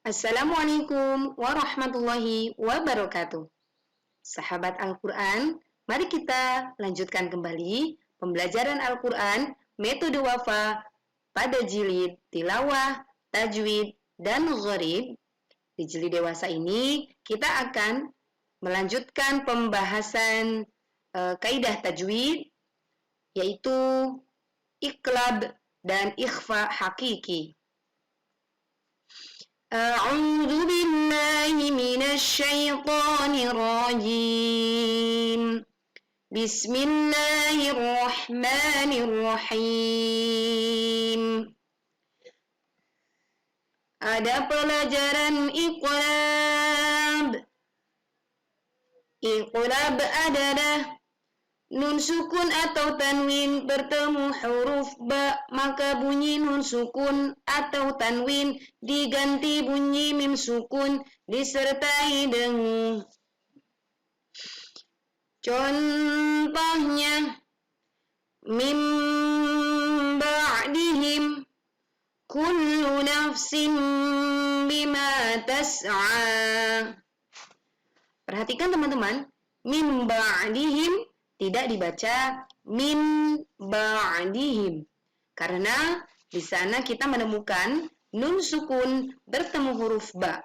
Assalamualaikum warahmatullahi wabarakatuh. Sahabat Al-Quran, mari kita lanjutkan kembali pembelajaran Al-Quran metode wafa pada jilid tilawah, tajwid, dan gharib. Di jilid dewasa ini kita akan melanjutkan pembahasan kaidah tajwid, yaitu iqlab dan ikhfa hakiki. A'udzu billahi minasy syaithanir rajim. Bismillahirrahmanirrahim. Ada pelajaran iqlab. Iqlab adalah nun sukun atau tanwin bertemu huruf ba, maka bunyi nun sukun atau tanwin diganti bunyi mim sukun disertai dengan contohnya mim ba'dihim kullu nafsin bima tas'a. Perhatikan teman-teman, mim ba'dihim tidak dibaca min ba'dihim karena di sana kita menemukan nun sukun bertemu huruf ba,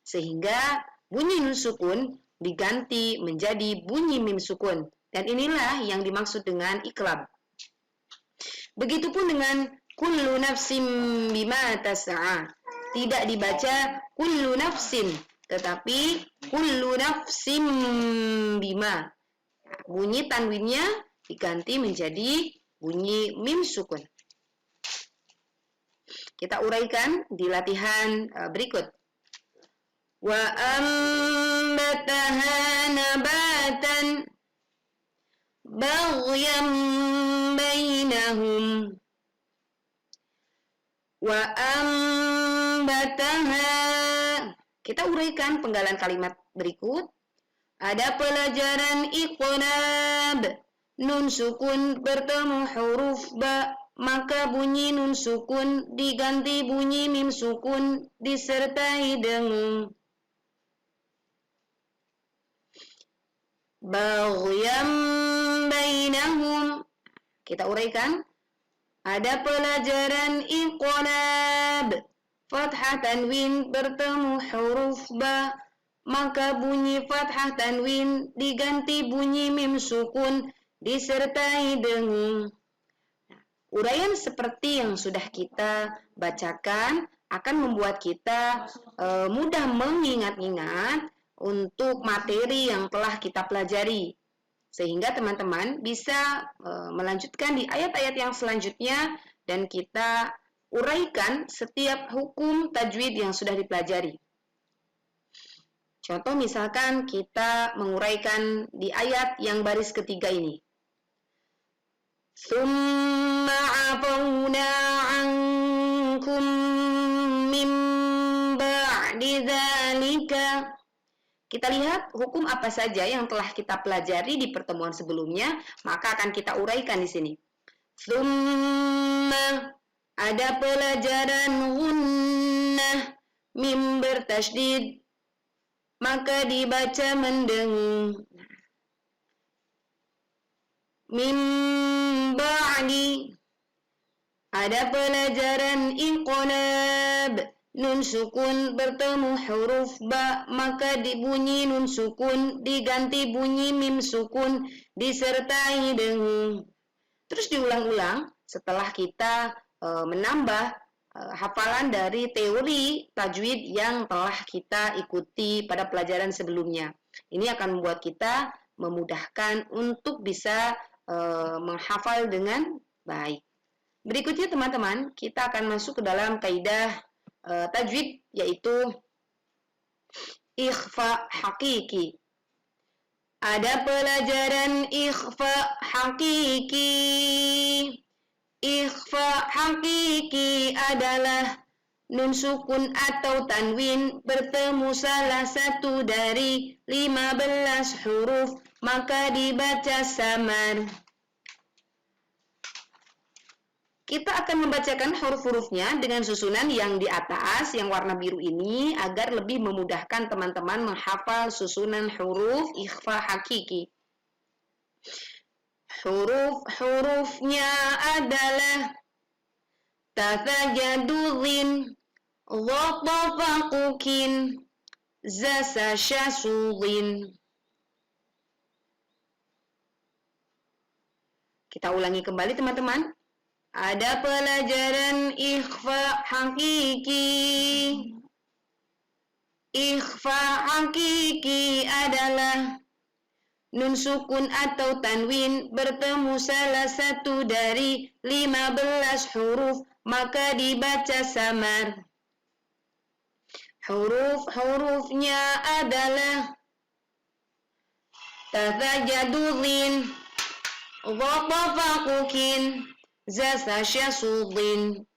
sehingga bunyi nun sukun diganti menjadi bunyi mim sukun, dan inilah yang dimaksud dengan iqlab. Begitupun dengan kullu nafsin bima tas'a, tidak dibaca kullu nafsin tetapi kullu nafsin bima. Bunyi tanwinnya diganti menjadi bunyi mim sukun. Kita uraikan di latihan berikut. Wa ambataha nabatan baghyan bainahum. Wa ambataha. Kita uraikan penggalan kalimat berikut. Ada pelajaran iqlab, nun sukun bertemu huruf ba, maka bunyi nun sukun diganti bunyi mim sukun disertai dengan baghyan bainahum. Kita uraikan. Ada pelajaran iqlab, fathah tanwin bertemu huruf ba, maka bunyi fathah tanwin diganti bunyi mim sukun disertai dengan. Uraian seperti yang sudah kita bacakan akan membuat kita mudah mengingat-ingat untuk materi yang telah kita pelajari, sehingga teman-teman bisa melanjutkan di ayat-ayat yang selanjutnya dan kita uraikan setiap hukum tajwid yang sudah dipelajari. Contoh misalkan kita menguraikan di ayat yang baris ketiga ini. Tsumma 'afawna 'ankum min ba'di dzalika. Kita lihat hukum apa saja yang telah kita pelajari di pertemuan sebelumnya, maka akan kita uraikan di sini. Tsumma, ada pelajaran gunnah, mim bertasydid, maka dibaca mendengung. Mim ba'di. Ada pelajaran iqlab, nun sukun bertemu huruf ba, maka dibunyi nun sukun diganti bunyi mim sukun disertai dengan. Terus diulang-ulang setelah kita menambah hafalan dari teori tajwid yang telah kita ikuti pada pelajaran sebelumnya. Ini akan membuat kita memudahkan untuk bisa menghafal dengan baik. Berikutnya teman-teman, kita akan masuk ke dalam kaidah tajwid, yaitu ikhfa hakiki. Ada pelajaran ikhfa hakiki. Ikhfa hakiki adalah nun sukun atau tanwin bertemu salah satu dari 15 huruf, maka dibaca samar. Kita akan membacakan huruf-hurufnya dengan susunan yang di atas, yang warna biru ini, agar lebih memudahkan teman-teman menghafal susunan huruf ikhfa hakiki. Huruf-hurufnya adalah tafajadudin, dhatafaqukin, zasashasudin. Kita ulangi kembali teman-teman. Ada pelajaran ikhfa hakiki. Ikhfa hakiki adalah nun sukun atau tanwin bertemu salah satu dari 15 huruf, maka dibaca samar. Huruf-hurufnya adalah tafajadudin, dhatafaqukin, zasashasudin.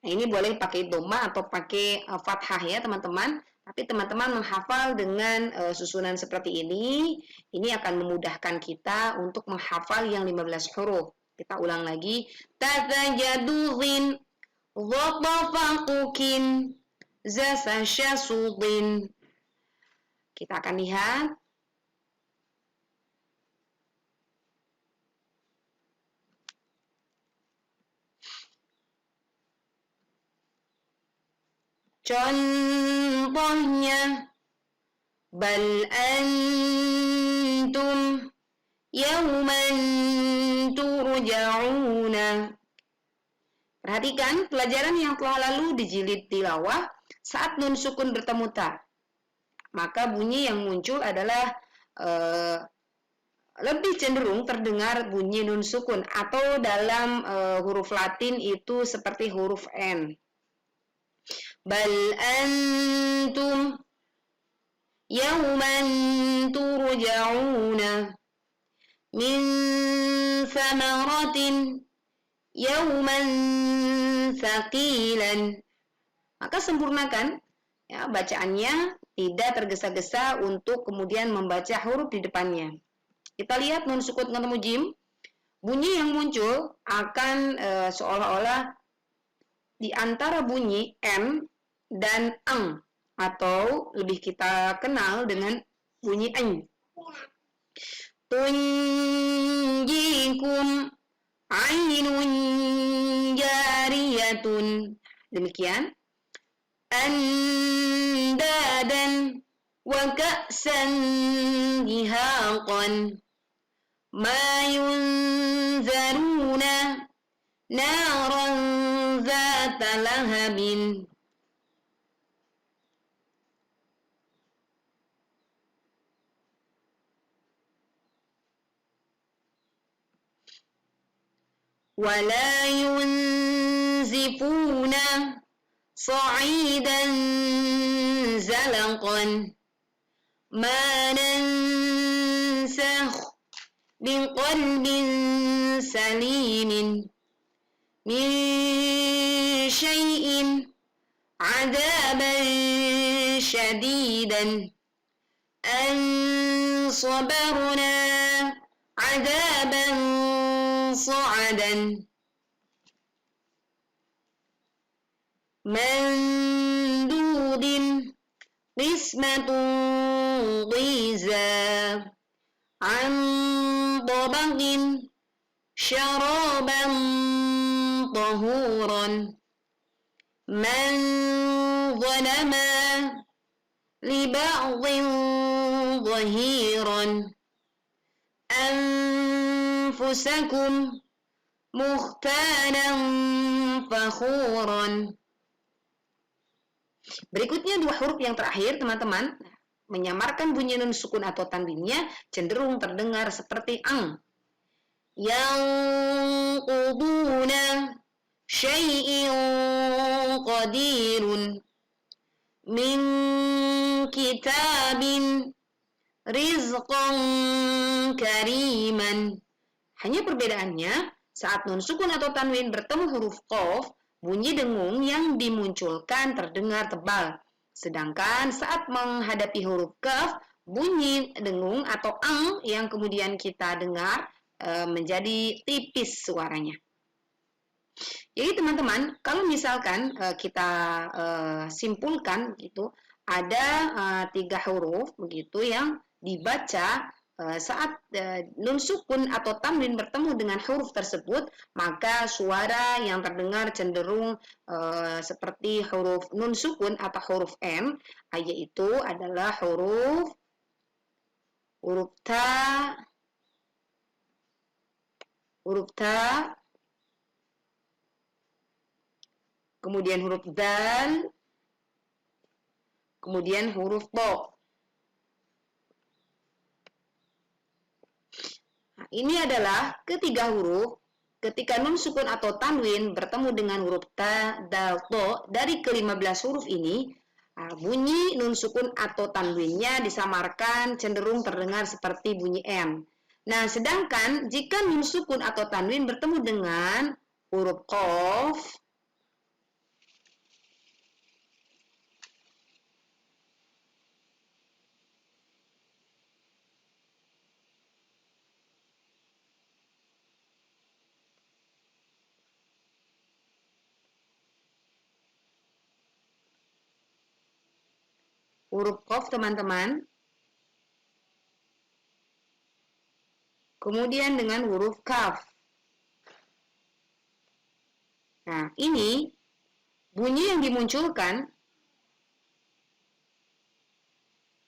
Nah, ini boleh pakai dhamma atau pakai fathah ya teman-teman. Tapi teman-teman menghafal dengan susunan seperti ini akan memudahkan kita untuk menghafal yang 15 huruf. Kita ulang lagi. Tafajadudin, dhatafaqukin, zasashasudin. Kita akan lihat. Contohnya, bal antum yauman turja'una. Perhatikan pelajaran yang telah lalu di jilid tilawah saat nun sukun bertemu ta. Maka bunyi yang muncul adalah lebih cenderung terdengar bunyi nun sukun, atau dalam huruf Latin itu seperti huruf N. Bal antum yauman turja'una min samaratin yauman thaqilan. Maka sempurnakan ya bacaannya, tidak tergesa-gesa untuk kemudian membaca huruf di depannya. Kita lihat nun sukun ketemu jim, bunyi yang muncul akan seolah-olah di antara bunyi M dan eng, atau lebih kita kenal dengan bunyi eng. Tunjikum ainun jariyatun. Demikian. Andadan wa ka'san dihaqan. Ma yunzaruna naran zata lahabin. Wala yunzifuna sa'idan zalaqan. Ma nansakh biqalbin salimin min syai'in adaban syadidan an sabarna adaban sa'adan mandudin qismatun qiza an tabaqin syaraban tahuran man zalama li ba'dhin zahiran anfusakum mukhtanan fakhuran. Berikutnya dua huruf yang terakhir teman-teman, menyamarkan bunyi nun sukun atau tanwinnya cenderung terdengar seperti ang. Yang quduna syai'in qadirun min kitabin rizqan kariman. Hanya perbedaannya saat nun sukun atau tanwin bertemu huruf qaf, bunyi dengung yang dimunculkan terdengar tebal. Sedangkan saat menghadapi huruf kaf, bunyi dengung atau ang yang kemudian kita dengar menjadi tipis suaranya. Jadi teman-teman, kalau misalkan kita simpulkan gitu, ada 3 huruf begitu yang dibaca saat nun sukun atau tanwin bertemu dengan huruf tersebut, maka suara yang terdengar cenderung seperti huruf nun sukun atau huruf M, yaitu adalah huruf ta, kemudian huruf dal, kemudian huruf to. Nah, ini adalah ketiga huruf ketika nun sukun atau tanwin bertemu dengan huruf ta, dal, to dari ke-15 huruf ini, bunyi nun sukun atau tanwinnya disamarkan cenderung terdengar seperti bunyi M. Nah, sedangkan jika nun sukun atau tanwin bertemu dengan huruf qaf, teman-teman, kemudian dengan huruf kaf. Nah, ini bunyi yang dimunculkan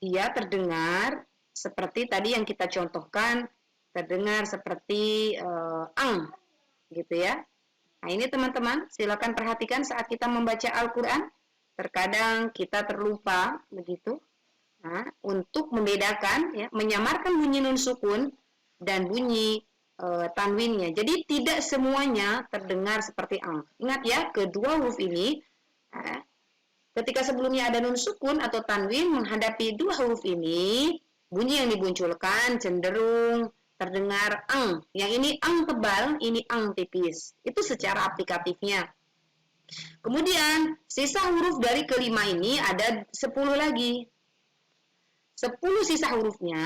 dia terdengar seperti tadi yang kita contohkan, terdengar seperti ang, gitu ya. Nah, ini teman-teman, silakan perhatikan saat kita membaca Al-Quran, terkadang kita terlupa, begitu. Nah, untuk membedakan, ya, menyamarkan bunyi nun sukun dan bunyi tanwinnya. Jadi tidak semuanya terdengar seperti ang. Ingat ya, kedua huruf ini, ketika sebelumnya ada nun sukun atau tanwin menghadapi dua huruf ini, bunyi yang dimunculkan cenderung terdengar ang. Yang ini ang tebal, ini ang tipis. Itu secara aplikatifnya. Kemudian, sisa huruf dari kelima ini ada 10 lagi. 10 sisa hurufnya,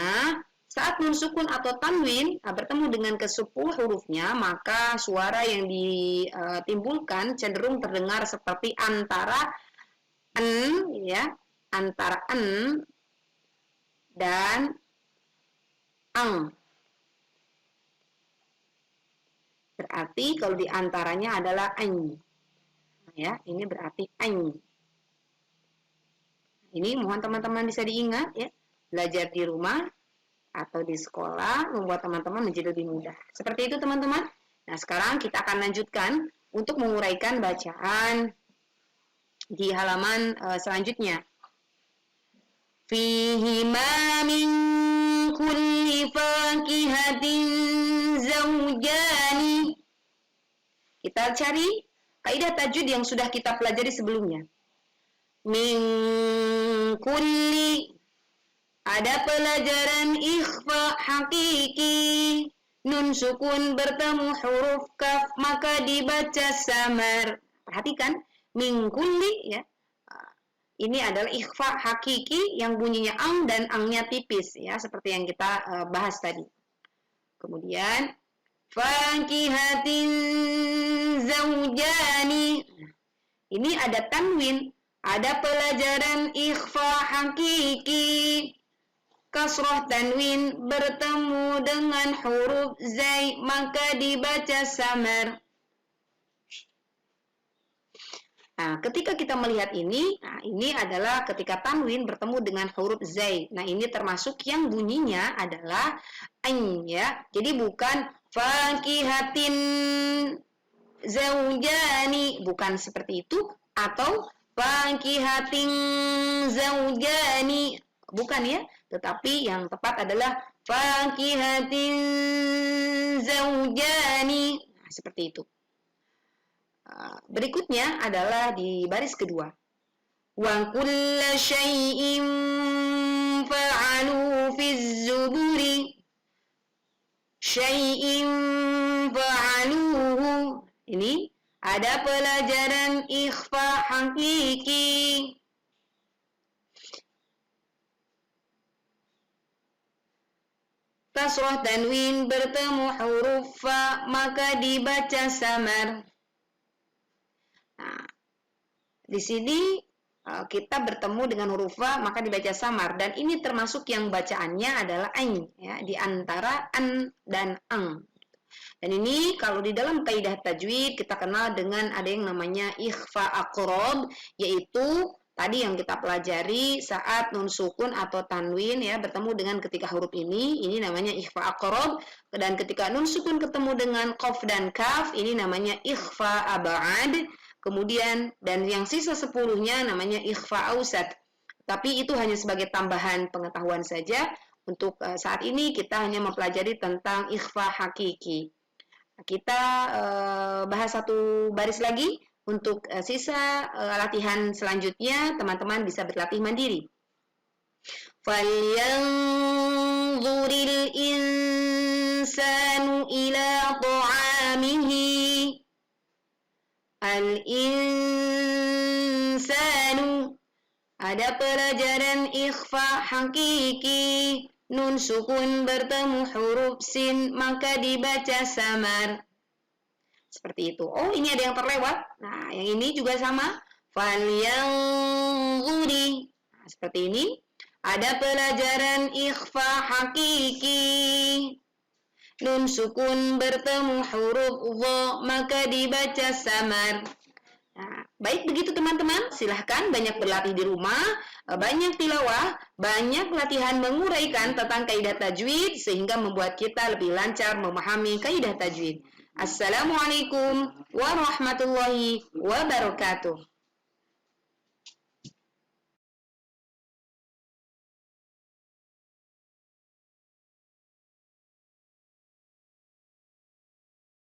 saat nun sukun atau tanwin bertemu dengan ke-10 hurufnya, maka suara yang ditimbulkan cenderung terdengar seperti antara en, ya, antara en dan ang. Berarti kalau diantaranya adalah en. Ya, ini berarti en. Ini mohon teman-teman bisa diingat ya. Belajar di rumah atau di sekolah membuat teman-teman menjadi lebih mudah. Seperti itu teman-teman. Nah, sekarang kita akan lanjutkan untuk menguraikan bacaan di halaman selanjutnya. Fihima min kulli fakihatin zawjani. Kita cari kaidah tajwid yang sudah kita pelajari sebelumnya. Min kulli, ada pelajaran ikhfa hakiki. Nun sukun bertemu huruf kaf maka dibaca samar. Perhatikan, min kulli ya. Ini adalah ikhfa hakiki yang bunyinya ang dan angnya tipis ya, seperti yang kita bahas tadi. Kemudian fakihatin zaujani. Ini ada tanwin, ada pelajaran ikhfa hakiki. Kasroh tanwin bertemu dengan huruf zai maka dibaca samar. Nah, ketika kita melihat ini, nah ini adalah ketika tanwin bertemu dengan huruf zai. Nah, ini termasuk yang bunyinya adalah an ya. Jadi bukan fakihatin zaujani, bukan seperti itu, atau fakihatin zaujani, bukan ya. Tetapi yang tepat adalah fakihatin zaujani. Nah, seperti itu. Berikutnya adalah di baris kedua. Wa kulla syai'in fa'alu fiz zuburi. Syai'in fa'aluhu. Ini ada pelajaran ikhfa hakiki. Kasroh tanwin bertemu huruf fa maka dibaca samar. Di sini kita bertemu dengan huruf fa maka dibaca samar, dan ini termasuk yang bacaannya adalah ain ya, di antara an dan ang. Dan ini kalau di dalam kaidah tajwid kita kenal dengan ada yang namanya ikhfa aqrab, yaitu tadi yang kita pelajari saat nun sukun atau tanwin ya bertemu dengan ketiga huruf ini namanya ikhfa aqrab, dan ketika nun sukun ketemu dengan qaf dan kaf ini namanya ikhfa ab'ad. Kemudian dan yang sisa 10-nya namanya ikhfa ausat. Tapi itu hanya sebagai tambahan pengetahuan saja. Untuk saat ini kita hanya mempelajari tentang ikhfa hakiki. Kita bahas satu baris lagi. Untuk sisa latihan selanjutnya teman-teman bisa berlatih mandiri. Falyanzuril insanu ila ta'amihi. Al-insanu, ada pelajaran ikhfa hakiki, nun sukun bertemu huruf sin maka dibaca samar. Seperti itu. Oh, ini ada yang terlewat. Nah, yang ini juga sama. Falyanzuri. Nah, seperti ini. Ada pelajaran ikhfa hakiki, nun sukun bertemu huruf dha maka dibaca samar. Nah, baik begitu teman-teman, silahkan banyak berlatih di rumah, banyak tilawah, banyak latihan menguraikan tentang kaidah tajwid sehingga membuat kita lebih lancar memahami kaidah tajwid. Assalamualaikum warahmatullahi wabarakatuh.